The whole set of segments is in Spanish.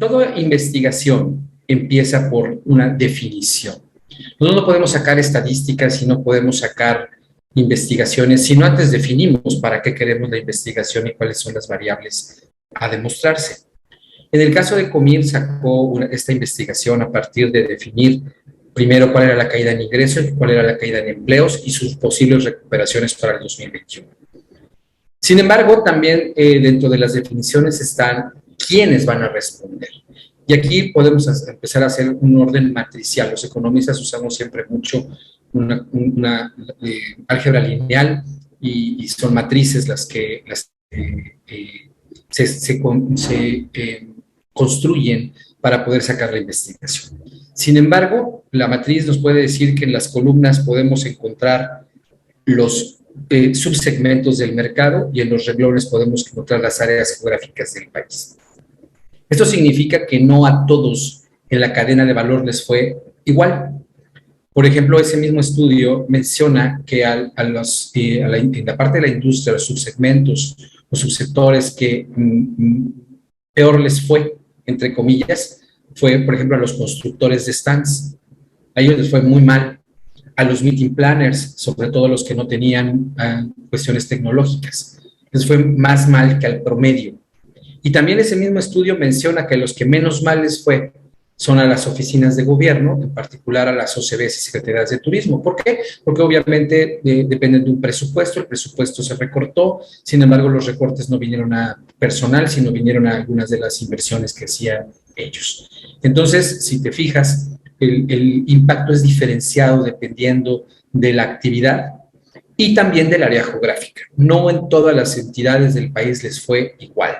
Toda investigación empieza por una definición. Nosotros no podemos sacar estadísticas y no podemos sacar investigaciones si no antes definimos para qué queremos la investigación y cuáles son las variables a demostrarse. En el caso de Comir sacó esta investigación a partir de definir primero cuál era la caída en ingresos, cuál era la caída en empleos y sus posibles recuperaciones para el 2021. Sin embargo, también dentro de las definiciones están quiénes van a responder. Y aquí podemos empezar a hacer un orden matricial. Los economistas usamos siempre mucho una álgebra lineal y son matrices las que se construyen para poder sacar la investigación. Sin embargo, la matriz nos puede decir que en las columnas podemos encontrar los subsegmentos del mercado y en los renglones podemos encontrar las áreas geográficas del país. Esto significa que no a todos en la cadena de valor les fue igual. Por ejemplo, ese mismo estudio menciona que en la parte de la industria, los subsegmentos, los subsectores que peor les fue, entre comillas, fue, por ejemplo, a los constructores de stands. A ellos les fue muy mal. A los meeting planners, sobre todo los que no tenían cuestiones tecnológicas. Les fue más mal que al promedio. Y también ese mismo estudio menciona que los que menos mal les fue son a las oficinas de gobierno, en particular a las OCBs y secretarías de turismo. ¿Por qué? Porque obviamente dependen de un presupuesto, el presupuesto se recortó, sin embargo los recortes no vinieron a personal, sino vinieron a algunas de las inversiones que hacían ellos. Entonces, si te fijas, el impacto es diferenciado dependiendo de la actividad y también del área geográfica. No en todas las entidades del país les fue igual.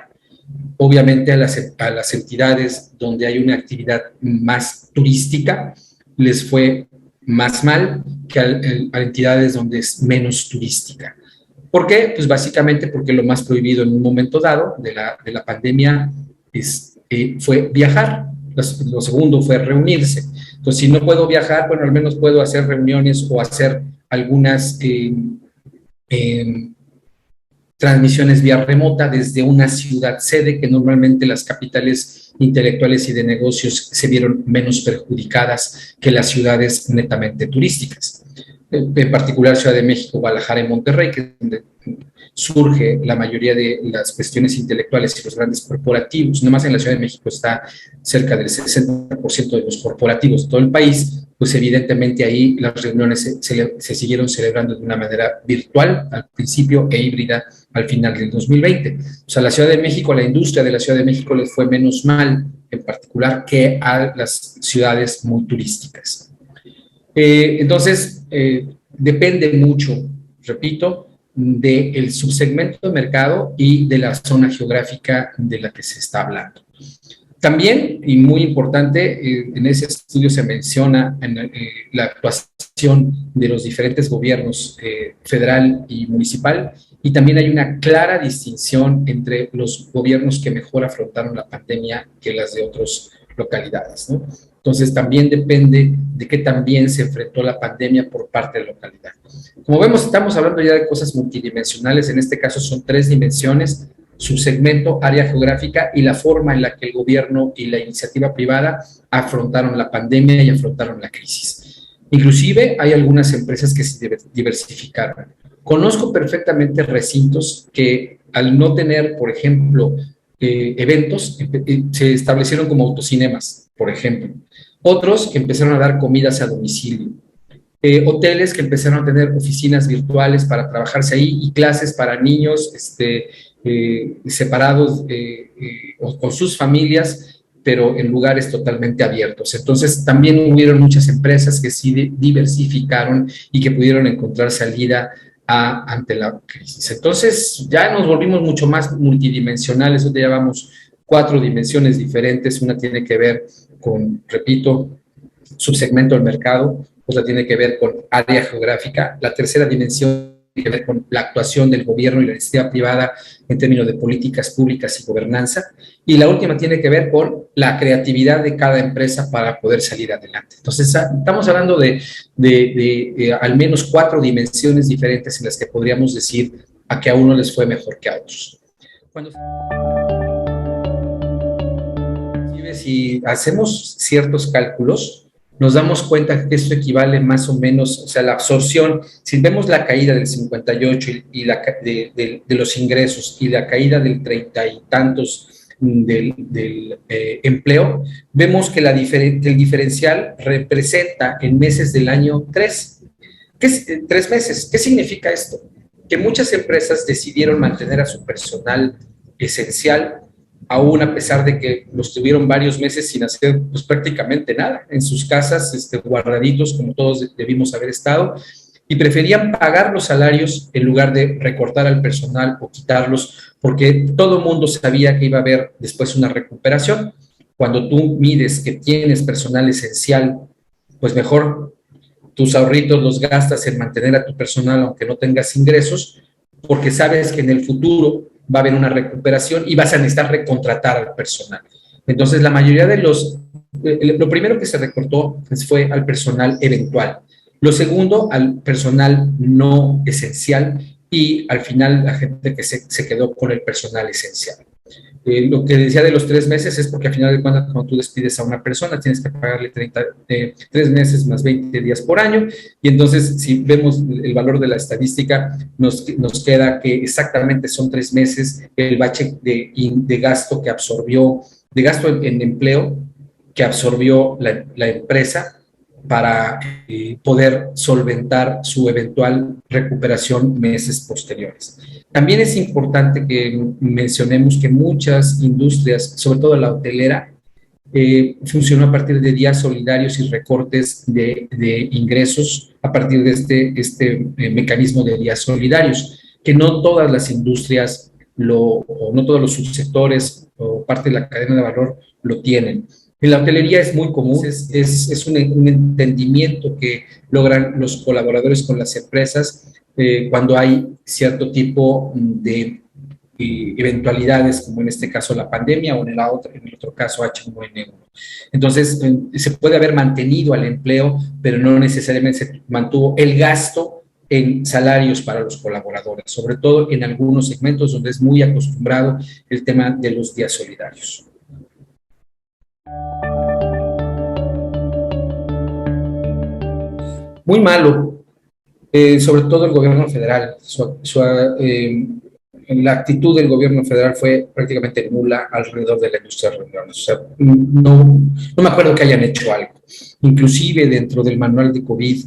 Obviamente a las entidades donde hay una actividad más turística les fue más mal que a entidades donde es menos turística. ¿Por qué? Pues básicamente porque lo más prohibido en un momento dado de la pandemia fue viajar. Lo segundo fue reunirse. Entonces, si no puedo viajar, bueno, al menos puedo hacer reuniones o hacer algunas transmisiones vía remota desde una ciudad sede, que normalmente las capitales intelectuales y de negocios se vieron menos perjudicadas que las ciudades netamente turísticas. En particular Ciudad de México, Guadalajara y Monterrey, que es donde surge la mayoría de las cuestiones intelectuales y los grandes corporativos. Nomás en la Ciudad de México está cerca del 60% de los corporativos de todo el país, pues evidentemente ahí las reuniones se siguieron celebrando de una manera virtual al principio e híbrida al final del 2020. O sea, la Ciudad de México, la industria de la Ciudad de México les fue menos mal, en particular, que a las ciudades muy turísticas. Entonces, depende mucho, repito, del subsegmento de mercado y de la zona geográfica de la que se está hablando. También, y muy importante, en ese estudio se menciona la actuación de los diferentes gobiernos federal y municipal, y también hay una clara distinción entre los gobiernos que mejor afrontaron la pandemia que las de otras localidades, ¿no? Entonces, también depende de qué también se enfrentó la pandemia por parte de la localidad. Como vemos, estamos hablando ya de cosas multidimensionales, en este caso son 3 dimensiones: subsegmento, área geográfica y la forma en la que el gobierno y la iniciativa privada afrontaron la pandemia y afrontaron la crisis. Inclusive hay algunas empresas que se diversificaron. Conozco perfectamente recintos que al no tener, por ejemplo, eventos, se establecieron como autocinemas, por ejemplo. Otros que empezaron a dar comidas a domicilio. Hoteles que empezaron a tener oficinas virtuales para trabajarse ahí y clases para niños separados o con sus familias, pero en lugares totalmente abiertos. Entonces, también hubieron muchas empresas que sí diversificaron y que pudieron encontrar salida ante la crisis. Entonces, ya nos volvimos mucho más multidimensionales, ya llevamos 4 dimensiones diferentes. Una tiene que ver con, repito, subsegmento del mercado, otra tiene que ver con área geográfica, la tercera dimensión tiene que ver con la actuación del gobierno y la iniciativa privada en términos de políticas públicas y gobernanza, y la última tiene que ver con la creatividad de cada empresa para poder salir adelante. Entonces, estamos hablando de al menos 4 dimensiones diferentes en las que podríamos decir a que a uno les fue mejor que a otros. si hacemos ciertos cálculos, nos damos cuenta que esto equivale más o menos, o sea, la absorción, si vemos la caída del 58 y de los ingresos y la caída del 30 y tantos del empleo, vemos que el diferencial representa en meses del año 3. ¿Qué es 3 meses? ¿Qué significa esto? Que muchas empresas decidieron mantener a su personal esencial, aún a pesar de que los tuvieron varios meses sin hacer pues, prácticamente nada, en sus casas, guardaditos, como todos debimos haber estado, y preferían pagar los salarios en lugar de recortar al personal o quitarlos, porque todo el mundo sabía que iba a haber después una recuperación. Cuando tú mides que tienes personal esencial, pues mejor tus ahorritos los gastas en mantener a tu personal aunque no tengas ingresos, porque sabes que en el futuro va a haber una recuperación y vas a necesitar recontratar al personal. Entonces, la mayoría de lo primero que se recortó pues, fue al personal eventual. Lo segundo, al personal no esencial y al final la gente que se quedó con el personal esencial. Lo que decía de los 3 meses es porque al final de cuentas cuando tú despides a una persona tienes que pagarle 3 meses más 20 días por año y entonces si vemos el valor de la estadística nos queda que exactamente son 3 meses el bache de gasto que absorbió, de gasto en empleo que absorbió la empresa para poder solventar su eventual recuperación meses posteriores. También es importante que mencionemos que muchas industrias, sobre todo la hotelera, funcionó a partir de días solidarios y recortes de ingresos a partir de este mecanismo de días solidarios, que no todas las industrias o no todos los subsectores o parte de la cadena de valor lo tienen. En la hotelería es muy común, es un entendimiento que logran los colaboradores con las empresas cuando hay cierto tipo de eventualidades, como en este caso la pandemia o en el otro caso H1N1. Entonces, se puede haber mantenido al empleo, pero no necesariamente se mantuvo el gasto en salarios para los colaboradores, sobre todo en algunos segmentos donde es muy acostumbrado el tema de los días solidarios. Muy malo, sobre todo el gobierno federal. La actitud del gobierno federal fue prácticamente nula alrededor de la industria de reuniones. O sea, no me acuerdo que hayan hecho algo. Inclusive dentro del manual de COVID,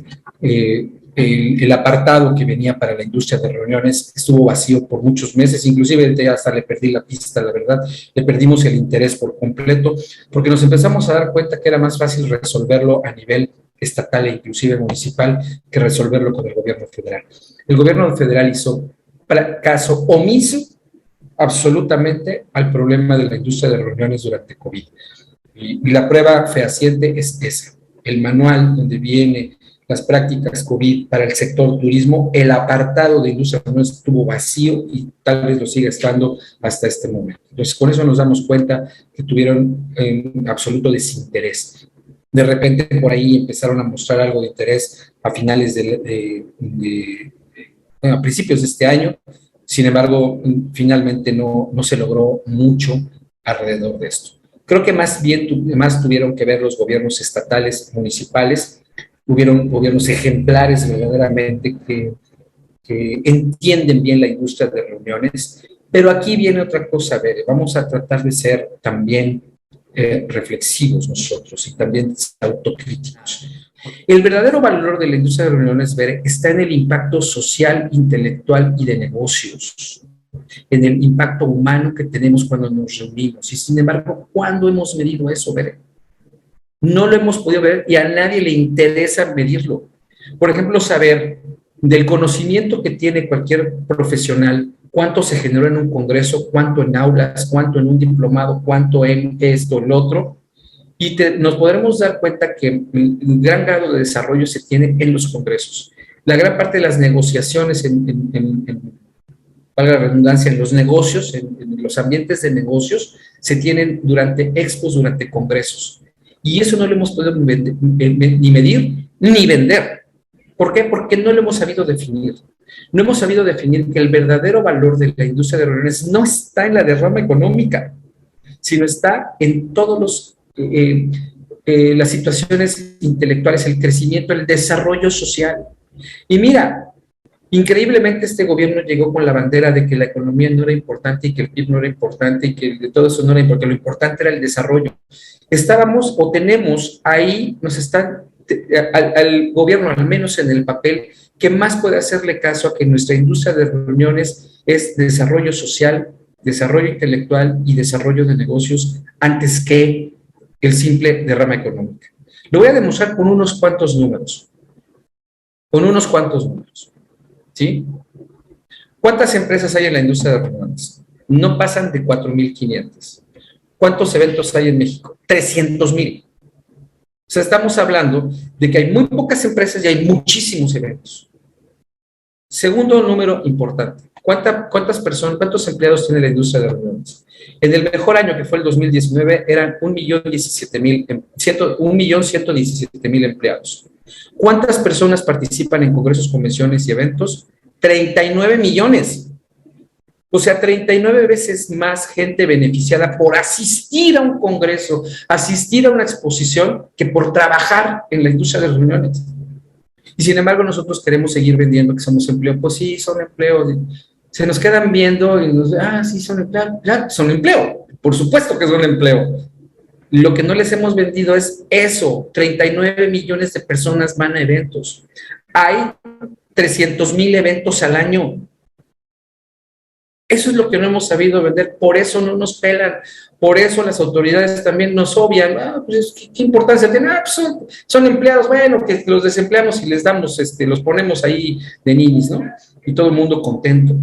el apartado que venía para la industria de reuniones estuvo vacío por muchos meses, inclusive ya hasta le perdí la pista, la verdad, le perdimos el interés por completo, porque nos empezamos a dar cuenta que era más fácil resolverlo a nivel estatal e inclusive municipal que resolverlo con el gobierno federal. El gobierno federal hizo caso omiso absolutamente al problema de la industria de reuniones durante COVID. Y la prueba fehaciente es esa. El manual donde viene las prácticas COVID para el sector turismo, el apartado de industria de reuniones estuvo vacío y tal vez lo siga estando hasta este momento. Entonces, con eso nos damos cuenta que tuvieron absoluto desinterés. De repente por ahí empezaron a mostrar algo de interés a finales a principios de este año, sin embargo, finalmente no se logró mucho alrededor de esto. Creo que más tuvieron que ver los gobiernos estatales, municipales, hubieron gobiernos ejemplares verdaderamente que entienden bien la industria de reuniones, pero aquí viene otra cosa, a ver, vamos a tratar de ser también reflexivos nosotros y también autocríticos. El verdadero valor de la industria de reuniones, Bere, está en el impacto social, intelectual y de negocios, en el impacto humano que tenemos cuando nos reunimos. Y sin embargo, ¿cuándo hemos medido eso, Bere? No lo hemos podido ver y a nadie le interesa medirlo. Por ejemplo, saber del conocimiento que tiene cualquier profesional, cuánto se generó en un congreso, cuánto en aulas, cuánto en un diplomado, cuánto en esto, el otro, y nos podremos dar cuenta que el gran grado de desarrollo se tiene en los congresos. La gran parte de las negociaciones, valga la redundancia, en los negocios, en los ambientes de negocios, se tienen durante expos, durante congresos. Y eso no lo hemos podido ni medir ni vender. ¿Por qué? Porque no lo hemos sabido definir. No hemos sabido definir que el verdadero valor de la industria de reuniones no está en la derrama económica, sino está en todos los las situaciones intelectuales, el crecimiento, el desarrollo social. Y mira, increíblemente este gobierno llegó con la bandera de que la economía no era importante y que el PIB no era importante y que de todo eso no era importante, lo importante era el desarrollo. Estábamos o tenemos ahí, nos están, al gobierno, al menos en el papel, que más puede hacerle caso a que nuestra industria de reuniones es desarrollo social, desarrollo intelectual y desarrollo de negocios antes que el simple derrama económica. Lo voy a demostrar con unos cuantos números. Con unos cuantos números. ¿Sí? ¿Cuántas empresas hay en la industria de reuniones? No pasan de 4,500. ¿Cuántos eventos hay en México? 300,000. O sea, estamos hablando de que hay muy pocas empresas y hay muchísimos eventos. Segundo número importante. ¿Cuántas personas, cuántos empleados tiene la industria de reuniones? En el mejor año, que fue el 2019, eran 1,117,000 empleados. ¿Cuántas personas participan en congresos, convenciones y eventos? 39 millones. O sea, 39 veces más gente beneficiada por asistir a un congreso, asistir a una exposición, que por trabajar en la industria de reuniones. Y sin embargo, nosotros queremos seguir vendiendo que somos empleo. Pues sí, son empleos. Se nos quedan viendo y nos dicen, sí, son empleo. Ya, son empleo. Por supuesto que son empleo. Lo que no les hemos vendido es eso. 39 millones de personas van a eventos. Hay 300,000 eventos al año. Eso es lo que no hemos sabido vender. Por eso no nos pelan. Por eso las autoridades también nos obvian. Pues, ¿qué importancia tiene? Pues son empleados. Bueno, que los desempleamos y les damos, los ponemos ahí de ninis, ¿no? Y todo el mundo contento.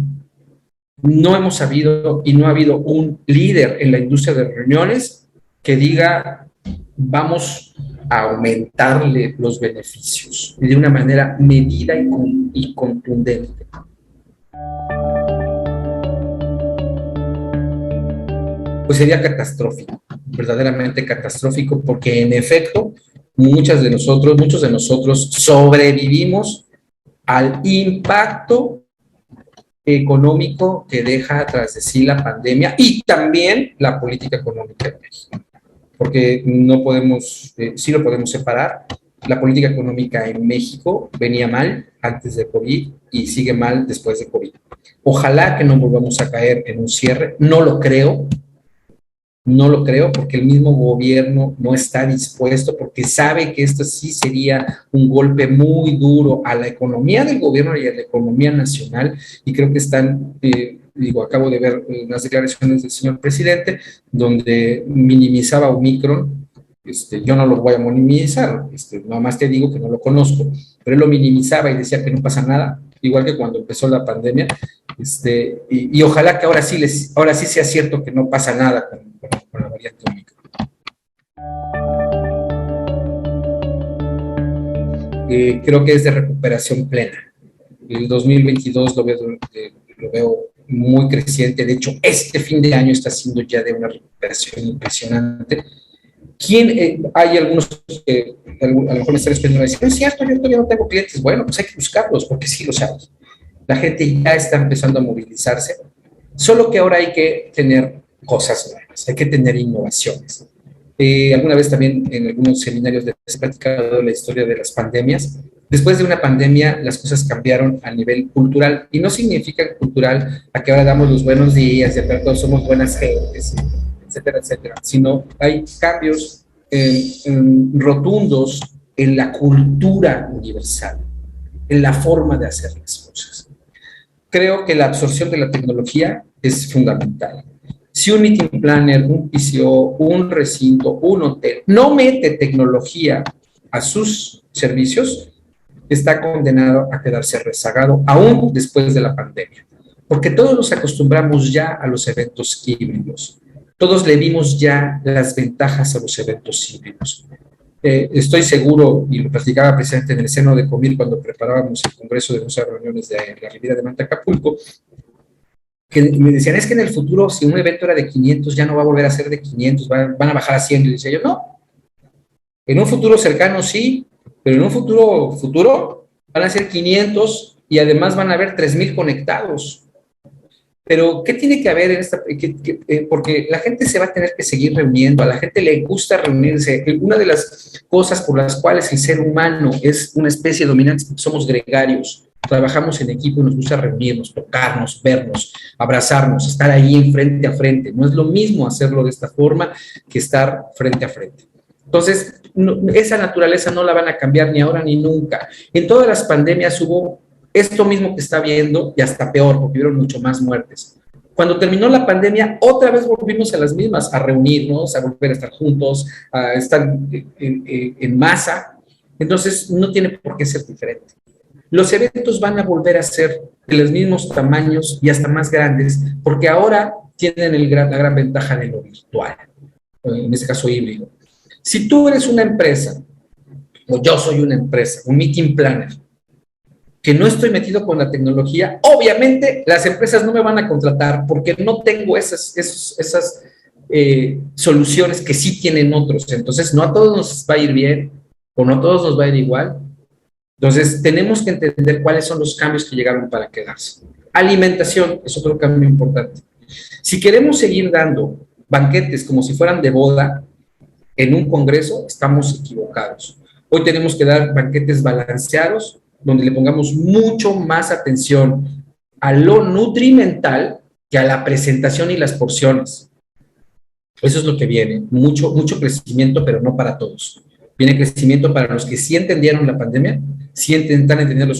No hemos sabido y no ha habido un líder en la industria de reuniones que diga, vamos a aumentarle los beneficios de una manera medida y contundente. Pues sería catastrófico, verdaderamente catastrófico, porque en efecto, muchos de nosotros sobrevivimos al impacto económico que deja tras de sí la pandemia y también la política económica en México. Porque no podemos, sí lo podemos separar. La política económica en México venía mal antes de COVID y sigue mal después de COVID. Ojalá que no volvamos a caer en un cierre, no lo creo porque el mismo gobierno no está dispuesto, porque sabe que esto sí sería un golpe muy duro a la economía del gobierno y a la economía nacional, y creo que están, acabo de ver unas declaraciones del señor presidente, donde minimizaba Omicron. Yo no lo voy a minimizar, nada más te digo que no lo conozco, pero él lo minimizaba y decía que no pasa nada, igual que cuando empezó la pandemia, y ojalá que ahora sí sea cierto que no pasa nada con la variante Omicron. Creo que es de recuperación plena. El 2022 lo veo muy creciente. De hecho, este fin de año está siendo ya de una recuperación impresionante. Hay algunos que a lo mejor me están esperando y dicen, es cierto, yo todavía no tengo clientes. Bueno, pues hay que buscarlos, porque sí los hay. La gente ya está empezando a movilizarse, solo que ahora hay que tener cosas nuevas, hay que tener innovaciones. Alguna vez también en algunos seminarios les he platicado la historia de las pandemias. Después de una pandemia, las cosas cambiaron a nivel cultural, y no significa cultural a que ahora damos los buenos días y a que todos somos buenas gentes, etcétera, etcétera, sino hay cambios rotundos en la cultura universal, en la forma de hacer las cosas. Creo que la absorción de la tecnología es fundamental. Si un meeting planner, un PCO, un recinto, un hotel no mete tecnología a sus servicios, está condenado a quedarse rezagado aún después de la pandemia. Porque todos nos acostumbramos ya a los eventos híbridos. Todos le dimos ya las ventajas a los eventos híbridos. Estoy seguro, y lo platicaba precisamente en el seno de Comir cuando preparábamos el congreso de nuestras reuniones de la Riviera de Manta, Acapulco, que me decían, es que en el futuro, si un evento era de 500, ya no va a volver a ser de 500, van a bajar a 100. Y decía yo, no. En un futuro cercano sí, pero en un futuro van a ser 500 y además van a haber 3,000 conectados. Pero, ¿qué tiene que haber en esta? Porque la gente se va a tener que seguir reuniendo, a la gente le gusta reunirse. Una de las cosas por las cuales el ser humano es una especie dominante es porque somos gregarios. Trabajamos en equipo y nos gusta reunirnos, tocarnos, vernos, abrazarnos, estar ahí frente a frente. No es lo mismo hacerlo de esta forma que estar frente a frente. Entonces, esa naturaleza no la van a cambiar ni ahora ni nunca. En todas las pandemias hubo esto mismo que está viendo y hasta peor, porque hubieron mucho más muertes. Cuando terminó la pandemia, otra vez volvimos a las mismas, a reunirnos, a volver a estar juntos, a estar en masa. Entonces, no tiene por qué ser diferente. Los eventos van a volver a ser de los mismos tamaños y hasta más grandes, porque ahora tienen la gran ventaja de lo virtual, en este caso híbrido. Si tú eres una empresa, o yo soy una empresa, un meeting planner, que no estoy metido con la tecnología, obviamente las empresas no me van a contratar porque no tengo esas soluciones que sí tienen otros. Entonces, no a todos nos va a ir bien o no a todos nos va a ir igual. Entonces, tenemos que entender cuáles son los cambios que llegaron para quedarse. Alimentación es otro cambio importante. Si queremos seguir dando banquetes como si fueran de boda en un congreso, estamos equivocados. Hoy tenemos que dar banquetes balanceados, donde le pongamos mucho más atención a lo nutrimental que a la presentación y las porciones. Eso es lo que viene, mucho crecimiento, pero no para todos. Viene crecimiento para los que sí entendieron la pandemia, sí están entendiendo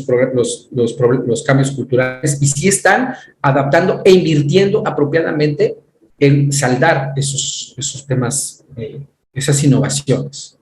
los cambios culturales y sí están adaptando e invirtiendo apropiadamente en saldar esos temas, esas innovaciones.